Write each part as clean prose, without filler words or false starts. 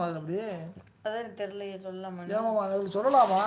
அப்படி அதான் தெரியலையே சொல்லலாமா? ஏமாமா சொல்லலாமா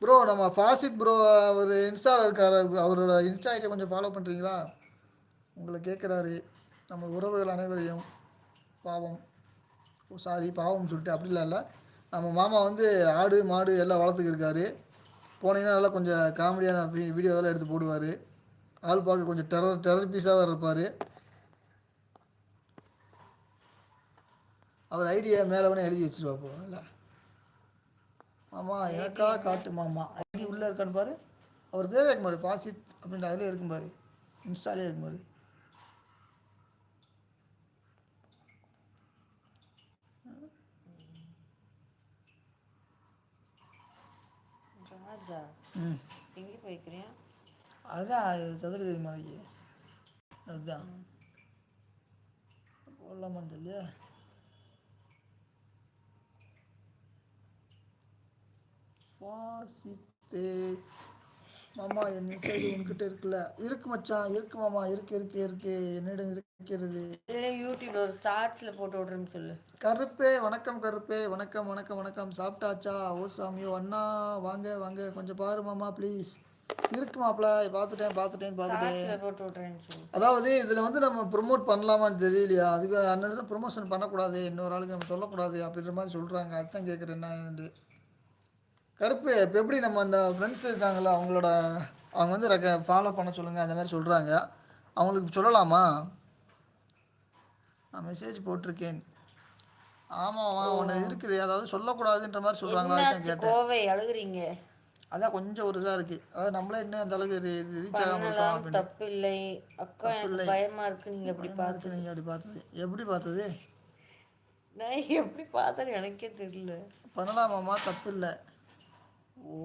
ப்ரோ? நம்ம ஃபாசித் ப்ரோ அவர் இன்ஸ்டாவில் இருக்கார். அவரோட இன்ஸ்டா ஐடியை கொஞ்சம் ஃபாலோ பண்ணுறீங்களா? உங்களை கேட்குறாரு. நம்ம உறவுகள் அனைவரையும் பாவம் சாரி பாவம் சொல்லிட்டு அப்படிலாம் இல்லை. நம்ம மாமா வந்து ஆடு மாடு எல்லாம் வளர்த்துக்கிருக்காரு. போனீங்கன்னா நல்லா கொஞ்சம் காமெடியான வீடியோ இதெல்லாம் எடுத்து போடுவார். ஆள் பார்க்க கொஞ்சம் டெரர் பீஸாக தான் இருப்பார். அவர் ஐடியா மேலே வேணால் எழுதி வச்சுருவா போல. மாமா எனக்கா காட்டு மாமா ஐடி உள்ளே இருக்கான்னு பாரு. அவர் பேர் இருக்கும் பாரு, பாசித் அப்படின்ற அதிலே இருக்கும் பாரு, இன்ஸ்டாலே இருக்கும் பாரு. ராஜா எங்கே போய்க்கிறேன்? அதுதான் சதுரகிரி மலைக்கு. அதுதான் போடலாமான்னு தெரியல. வாசித்து மாமா என் நிச்சயம் உன்கிட்ட இருக்குல்ல? இருக்கு மச்சான், இருக்கு மாமா, இருக்கு என்னிடம் இருக்கிறது. இல்லை யூடியூப்ல ஒரு ஷார்ட்ஸில் போட்டு விட்றேன்னு சொல்லு. கருப்பே வணக்கம், கருப்பே வணக்கம் வணக்கம் வணக்கம். சாப்பிட்டாச்சா? ஓ சாமியோ அண்ணா வாங்க வாங்க கொஞ்சம் பாரு மாமா ப்ளீஸ். இருக்கு மாப்பிள்ள, பார்த்துட்டேன். போட்டு விட்றேன்னு சொல்லு. அதாவது இதில் வந்து நம்ம ப்ரொமோட் பண்ணலாமான்னு தெரியலையா? அதுக்கு அன்னதில் ப்ரொமோஷன் பண்ணக்கூடாது, இன்னொரு ஆளுக்கு நம்ம சொல்லக்கூடாது அப்படின்ற மாதிரி சொல்கிறாங்க. அதுதான் கேட்குறேன் என்ன கருப்பு. இப்போ எப்படி நம்ம அந்த ஃப்ரெண்ட்ஸ் இருக்காங்களா, அவங்க வந்து ஃபாலோ பண்ண சொல்லுங்கள் அந்த மாதிரி சொல்கிறாங்க. அவங்களுக்கு சொல்லலாமா? நான் மெசேஜ் போட்டிருக்கேன். ஆமாம்மா ஒன்று இருக்குது, அதாவது சொல்லக்கூடாதுன்ற மாதிரி சொல்கிறாங்களா? அதுதான் கேட்டேன். கோவை அழுகுறீங்க. அதான் கொஞ்சம் ஒரு இதாக இருக்குது. அதாவது நம்மளே இன்னும் அந்த அளவுக்கு ரீச் ஆகாமல் இருக்கோம் அப்படின்னு. தப்பு இல்லை அக்கா, எனக்கு பயமா இருக்கு. நீங்கள் அப்படி பார்த்தது எப்படி பார்த்தது? நான் எப்படி பார்த்தேன்னு எனக்கே தெரியல. பண்ணலாமாம்மா, தப்பு இல்லை. ஓ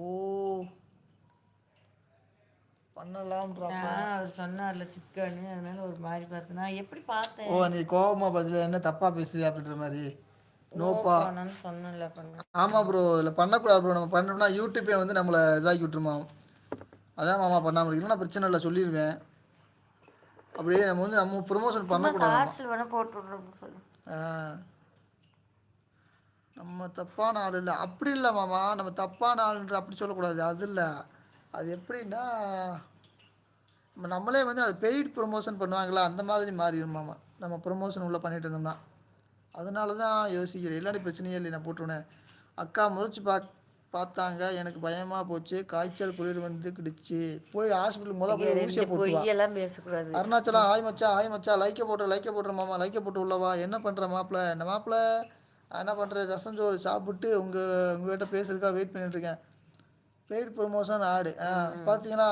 பண்ணலாம்ன்றாங்க. அவர் சொன்னார்ல சிக்கன்னு, அதனால ஒரு மாதிரி பார்த்தேன். நான் எப்படி பார்த்தேன்? ஓ நீ கோபமா பதில் என்ன தப்பா பேசுறியா அப்படின்ற மாதிரி. நோப்பா சொன்னல பண்ண. ஆமாம் ப்ரோ, இதில் பண்ணக்கூடாது ப்ரோ. நம்ம பண்ணோம்னா யூடியூப்பே வந்து நம்மளை இதாக்கி விட்டுருமா. அதான் மாமா பண்ணாமல் இருக்கீங்கன்னா பிரச்சனை இல்லை, சொல்லிடுவேன். அப்படியே நம்ம வந்து நம்ம ப்ரொமோஷன் பண்ணக்கூடாது. நம்ம தப்பான ஆள் இல்லை, அப்படி இல்லை மாமா. நம்ம தப்பான ஆளுன்ற அப்படி சொல்லக்கூடாது. அது இல்லை, அது எப்படின்னா நம்மளே வந்து அது பெய்ட் ப்ரொமோஷன் பண்ணுவாங்களா, அந்த மாதிரி மாறிடும் மாமா. நம்ம ப்ரொமோஷன் உள்ளே பண்ணிட்டு இருந்தோம்னா அதனால தான் யோசிக்கிறேன். இல்லாட்டி பிரச்சனையே இல்லை, நான் போட்டுருவேன். அக்கா முறைச்சி பார்த்தாங்க, எனக்கு பயமாக போச்சு, காய்ச்சல் குளிர் வந்து கிடுச்சு, போய் ஹாஸ்பிட்டல் போய் ஊசியை போட்டுலாம் பேசக்கூடாது. அருணாச்சலம் ஆய் மச்சா லைக்கை போட்டுற மாமா, லைக்கை போட்டு உள்ளவா. என்ன பண்ணுற மாப்பிள்ள? என்ன மாப்பிள்ள என்ன பண்ணுற? ரசஞ்சோறு சாப்பிட்டு உங்கள்கிட்ட பேசுறதுக்காக வெயிட் பண்ணிட்டுருக்கேன். பெய்ட் ப்ரொமோஷன் ஆடு பார்த்தீங்கன்னா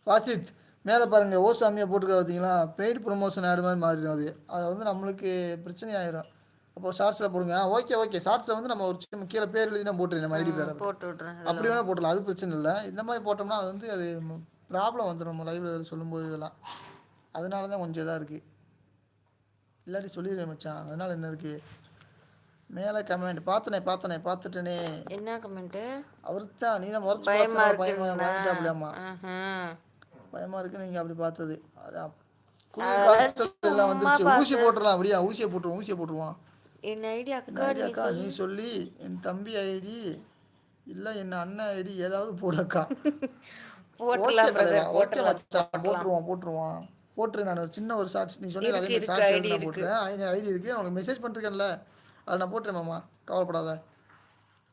ஃபாசித் மேலே பாருங்கள், ஓ சாமியை போட்டுக்க பார்த்தீங்களா? பெய்டு ப்ரொமோஷன் ஆடு மாதிரி மாறிடும். அது வந்து நம்மளுக்கு பிரச்சனை ஆயிரும். அப்போ ஷார்ட்ஸில் போடுங்க. ஓகே ஷார்ட்ஸில் வந்து நம்ம ஒரு சின்ன கீழே பேர் எழுதி நான் போட்டுருக்கேன், நம்ம ஐடி பேரை போட்டு விட்றேன். அப்படி வேணால் போட்டுடலாம், அது பிரச்சனை இல்லை. இந்த மாதிரி போட்டோம்னா அது வந்து அது ப்ராப்ளம் வந்துடும் நம்ம லைவில் சொல்லும்போது. இதெல்லாம் அதனால தான் கொஞ்சம் இதாக இருக்குது. இல்லாட்டி சொல்லிடுவேன் மச்சான். அதனால் என்ன இருக்குது? மேலே கமெண்ட் பார்த்துட்டேனே. என்ன கமெண்ட்டு? அவருக்கு தான் நீ தான் முறைச்சி பயமா இருக்கு. நீங்கள் அப்படி பார்த்தது அதான் எல்லாம் வந்துருச்சு. ஊசி போட்டுடலாம். அப்படியா? ஊசியை போட்டுருவான். என் ஐடி அக்கா நீ சொல்லி என் தம்பி ஐடி இல்லை என் அண்ணன் ஐடி ஏதாவது போடக்கா. போட்டுரு. நான் ஒரு சின்ன ஒரு ஷார்ட்ஸ் நீ சொல்லி அதே ஷார்ட்ஸ் நான் போட்டுறேன். ஐடி இருக்குது, உனக்கு மெசேஜ் பண்ணிருக்கேன்ல, அதை நான் போட்டுறேன் மாமா, கவலைப்படாத.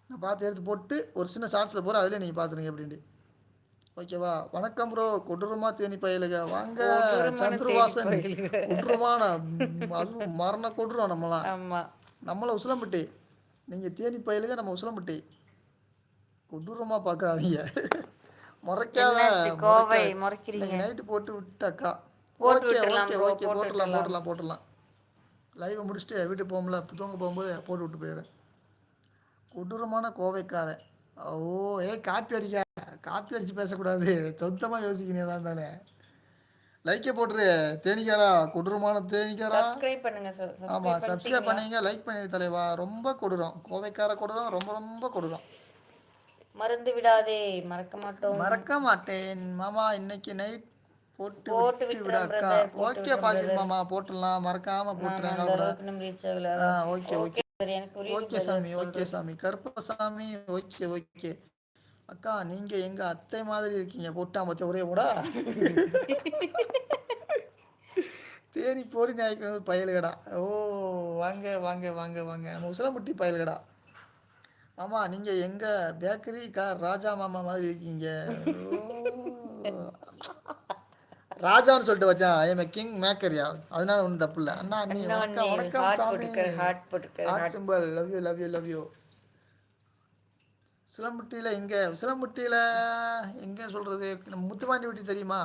நான் பார்த்து எடுத்து போட்டு ஒரு சின்ன ஷார்ட்ஸில் போகிறேன், அதிலே நீங்கள் பார்த்துருங்க அப்படின்ட்டு. ஓகேவா? வணக்கம் ப்ரோ. கொடூரமா தேனி பயலுக வாங்க. சந்திரவாசன் கொடூரமான அதுவும் மரண கொடூரம். நம்மளை உசிலம்பட்டி, நீங்கள் தேனி பயலுக, நம்ம உசிலம்பட்டி. கொடூரமாக பார்க்காதீங்க, முறைக்காத. நைட்டு போட்டு விட்டாக்கா. ஓகே போட்டுடலாம். லைவை முடிச்சுட்டு வீட்டுக்கு போகும்போல தூங்க போகும்போது போட்டு விட்டு போயிடுறேன். கொடூரமான கோவைக்காரன். ஓ காப்பி அடிச்சு பேசக்கூடாது, சொந்தமாக யோசிக்கணும் தான் தானே. லைக்கே போட்டுரு. தேனிக்காரா, கொடூரமான தேனிக்காரா. ஆமாம் சப்ஸ்கிரைப் பண்ணீங்க, லைக் பண்ணிடு தலைவா. ரொம்ப கொடூரம் கோவைக்கார, கொடூரம், ரொம்ப கொடூரம். மறந்து விடாதே. மறக்க மாட்டேன் மாமா. இன்னைக்கு நைட் போட்டு விடாக்கா. ஓகே பாசித் மாமா, போட்டுடலாம். மறக்காம போட்டுறேன். ஓகே எனக்கு புரியுது ஓகே பிரதர் சாமி, ஓகே சொல்றது. சாமி. Karuppasamy, okay, okay. அக்கா, நீங்க எங்க அத்தை மாதிரி இருக்கீங்க. போட்டா மச்ச ஒரே போடா. தேனி போடி நாயக்கனூர் பயலுகடா. ஓ! வாங்க, வாங்க, வாங்க, வாங்க. நம்ம உசிலம்பட்டி பயலுகடா. மாமா, நீங்க எங்க பேக்கரி ராஜா மாமா மாதிரி இருக்கீங்க. ஓ! ராஜான்னு சொல்லிட்டு வச்சேன். ஐ எம் எ கிங் மேக்கரியா. அதனால ஒன்றும் தப்பு இல்லை. அண்ணா, அண்ணி, அண்ணா வணக்கம், அண்ணி வணக்கம் ஹார்ட் சாமி. போட்டுக்க, ஹார்ட் போட்டுக்க, heart heart. Simple. Love you, love you, love you. சிலம்பட்டியில் எங்கே? சிலம்பட்டியில் எங்கே சொல்கிறது? நம்ம முத்துப்பாண்டி வீட்டு தெரியுமா?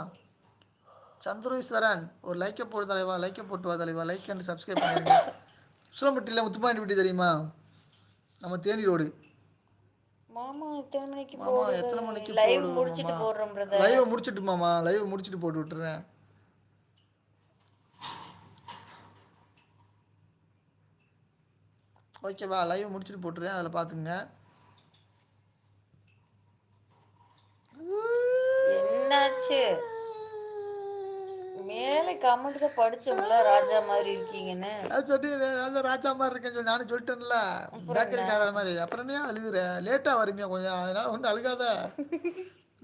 சந்திரேஸ்வரன், ஒரு லைக்கை போட்டு தலைவா, லைக்கை போட்டு வா தலைவா, லைக் அண்ட் சப்ஸ்கிரைப் பண்ணிடுங்க. சிலம்பட்டியில் முத்துப்பாண்டி வீட்டு தெரியுமா? நம்ம தேனி ரோடு. மாமா எத்தனை மணிக்கு மாமா போடுறது? எத்தனை மணிக்கு லைவ் போடுவோம் முடிச்சிட்டு மாமா? போடுறோம் பிரதர். லைவை முடிச்சுட்டு மாமா, லைவை முடிச்சுட்டு போட்டு விட்டுறேன். ஓகேவா? லைவ் முடிச்சுட்டு போட்டுறேன், அதில் பார்த்துங்க. என்னாச்சு? மேலே கமெண்ட் தான் படிச்சோம்ல, ராஜா மாதிரி இருக்கீங்கன்னு. அது சொல்லி நான் தான் ராஜா மாதிரி இருக்கேன்னு சொல்லி நானும் சொல்லிட்டேன்ல. பேக்கரிக்கார மாதிரி. அப்புறம் என்ன அழுகுற? லேட்டாக வருமியா கொஞ்சம், அதனால ஒன்றும் அழுகாத.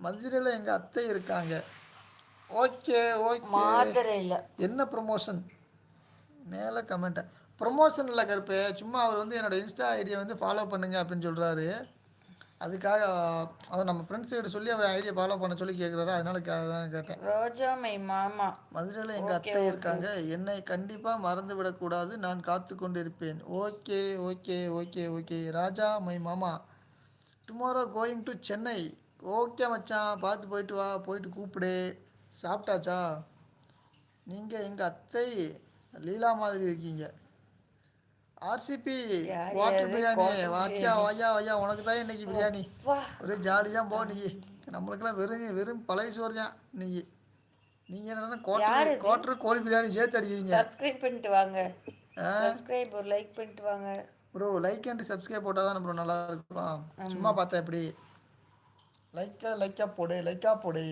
மதுரையில் எங்கள் அத்தை இருக்காங்க. Okay, okay. மாதரையில் என்ன ப்ரொமோஷன்? மேலே கமெண்ட்டை ப்ரொமோஷன் இல்லை கருப்பு. சும்மா அவர் வந்து என்னோடய இன்ஸ்டா ஐடியை வந்து ஃபாலோ பண்ணுங்க அப்படின்னு சொல்கிறாரு. அதுக்காக அவர் நம்ம ஃப்ரெண்ட்ஸ் கிட்ட சொல்லி அவர் ஐடியா ஃபாலோ பண்ண சொல்லி கேட்குறாரு. அதனால தான் கேட்டேன். ரோஜா மை மாமா. மதுரையில் எங்கள் அத்தை இருக்காங்க. என்னை கண்டிப்பாக மறந்து விடக்கூடாது. நான் காத்து கொண்டு இருப்பேன். Okay, okay, okay, okay. Raja my மாமா, tomorrow going to Chennai. Okay மச்சான், பார்த்து போயிட்டு வா, போயிட்டு கூப்பிடு. சாப்பிட்டாச்சா? நீங்கள் எங்கள் அத்தை லீலா மாதிரி இருக்கீங்க. RCB water biryani. வாக்கியா வையா வையா, உனக்கு தான் இன்னைக்கு பிரியாணி. ஒரே ஜாலி தான் போ. நீ நம்மளுக்கெல்லாம் வெறும் வெறும் பழைய சோறு தான் இன்னைக்கு. நீங்கள் என்னன்னா குவார்டர் கோழி பிரியாணி சேர்த்து அடிக்கிறீங்க. சப்ஸ்கிரைப் பண்ணிட்டு வாங்க. சப்ஸ்கிரைப் ஒரு லைக் பண்ணிட்டு வாங்க ப்ரோ. லைக் அண்ட் சப்ஸ்கிரைப் போட்டால் தான் ப்ரோ நல்லா இருக்கும். சும்மா பார்த்தேன் எப்படி? லைக்கா போடு, லைக்கா போடு.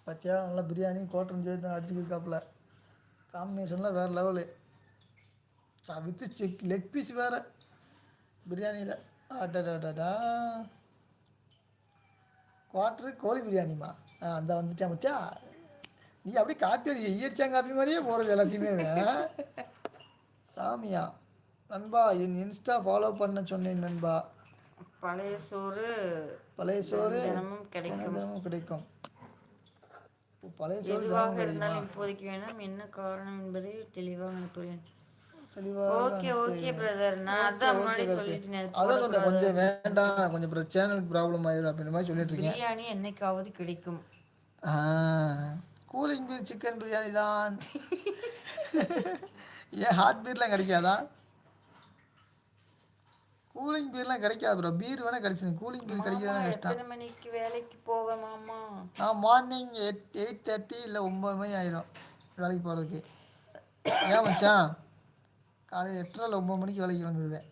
பார்த்தியா, நல்லா பிரியாணி குவார்டர் சேர்த்து அடிச்சுக்கிருக்காப்புல. காம்பினேஷன்லாம் வேறு லெவலு. வித்து லெக் பீஸ் வேறு பிரியாணியில். அடடா, குவார்ட்ரு கோழி பிரியாணிமா. அந்த வந்துட்டேன் மச்சா. நீ அப்படியே காப்பி அடி ஈயடிச்சாங்க காப்பி மாதிரியே போகிறது எல்லாத்தையுமே. சாமியா நண்பா, என் இன்ஸ்டா ஃபாலோ பண்ண சொன்னேன் நண்பா. பழைய சோறு தினமும் கிடைக்கும். பழைய சோறு எதுவாக இருந்தாலும் இப்போதைக்கு வேணாம். என்ன காரணம் என்பதை தெளிவாக புரியும். ஓகே ஓகே பிரதர், நான் அதான் முன்னாடி சொல்லிட்டேன். அதான் சொன்னேன், கொஞ்சம் வேண்டாம், கொஞ்சம் சேனலுக்கு ப்ராப்ளம் ஆயிடும் அப்படின்ற மாதிரி சொல்லிட்டு இருக்கேன். பிரியாணி என்னைக்காவது கிடைக்கும். கூலிங் பீர் சிக்கன் பிரியாணி தான். ஏன் ஹாட் பீர்லாம் கிடைக்காதா? கூலிங் பீர்லாம் கிடைக்காது ப்ரோ. பீர் வேணால் கிடைச்சிடும், கூலிங் பீர் கிடைக்கிறதா கஷ்டம். எத்தனை மணிக்கு வேலைக்கு போவேன் மாமா? நான் மார்னிங் 8:30 இல்லை 9 மணி ஆயிடும் வேலைக்கு போகிறதுக்கு. ஏன் மச்சான்? காலையில் 8:30 இல்லை 9 மணிக்கு வேலைக்கு கிளம்பிடுவேன்.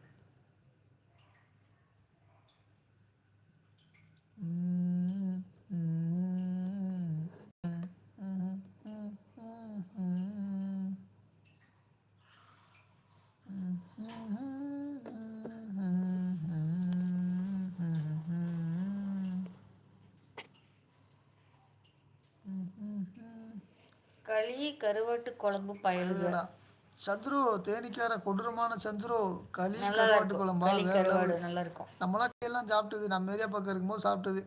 களி கருவாட்டு குழம்பு பயலுடா. சந்துரு, தேனிக்கார கொடூரமான சந்துரு. களி கருவாட்டு குழம்பா நல்லா இருக்கும். நம்மளாம் எல்லாம் சாப்பிட்டது, நம்ம ஏரியா பக்கம் இருக்கும்போது சாப்பிட்டது.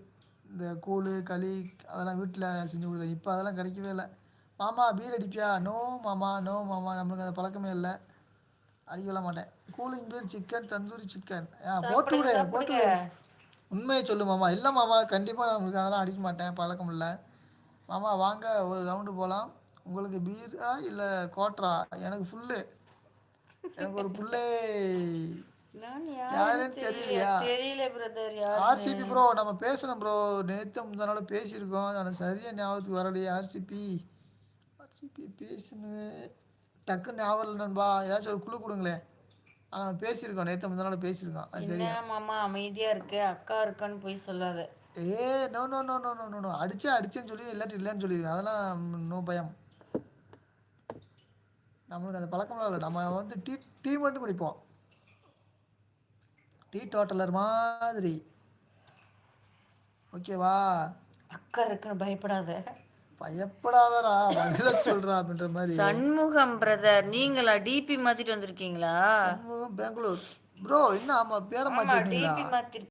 இந்த கூழ் களி அதெல்லாம் வீட்டில் செஞ்சு கொடுத்தேன். இப்போ அதெல்லாம் கிடைக்கவே இல்லை. மாமா பீர் அடிப்பியா? நோ மாமா, நோ மாமா, நம்மளுக்கு அந்த பழக்கமே இல்லை, அடிக்கல மாட்டேன். Cooling beer chicken, tandoori chicken போட்டு விடு. உண்மையை சொல்லு மாமா. இல்லை மாமா, கண்டிப்பாக நம்மளுக்கு அதெல்லாம் அடிக்க மாட்டேன், பழக்கம் இல்லை. மாமா வாங்க ஒரு ரவுண்டு போகலாம். உங்களுக்கு பீரா இல்லை குவார்ட்டரா? எனக்கு ஃபுல்லு. எனக்கு ஒரு புள்ளே யாருன்னு தெரியலையா? தெரியல பிரதர். ஆர்சிபி ப்ரோ, நம்ம பேசணும் ப்ரோ. நேற்று முந்தனால பேசியிருக்கோம், ஆனால் சரியாக ஞாபகத்துக்கு வரலையே. ஆர்சிபி பேசுன்னு டக்குன்னு ஞாபகம் இல்லை நண்பா. ஏதாச்சும் ஒரு குழு கொடுங்களேன். ஆனால் பேசியிருக்கோம், நேற்று முந்தனால பேசியிருக்கோம். அது தெரியும் மாமா. அமைதியாக இருக்கு, அக்கா இருக்கான்னு போய் சொல்லாத. No no no no no no. அடிச்சேன்னு சொல்லி இல்லாட்டி இல்லைன்னு சொல்லிடுவேன். அதெல்லாம் நோ பயம். நம்மளுக்கு அந்த பழக்கம்லாம் இல்லை. நம்ம வந்து டீ டீ மட்டும் குடிப்போம். டீ டோட்டலர் மாதிரி. ஓகேவா? அக்கா இருக்குன்னு பயப்படாத. பயப்படாதடா, பதில சொல்றா அப்படின்ற மாதிரி. சண்முகம் பிரதர், நீங்களா டிபி மாத்திட்டு வந்திருக்கீங்களா? சண்முகம் பெங்களூர் ப்ரோ. என்ன ஆமா பேரை ஆமா, மாத்தி டிபி மாத்தி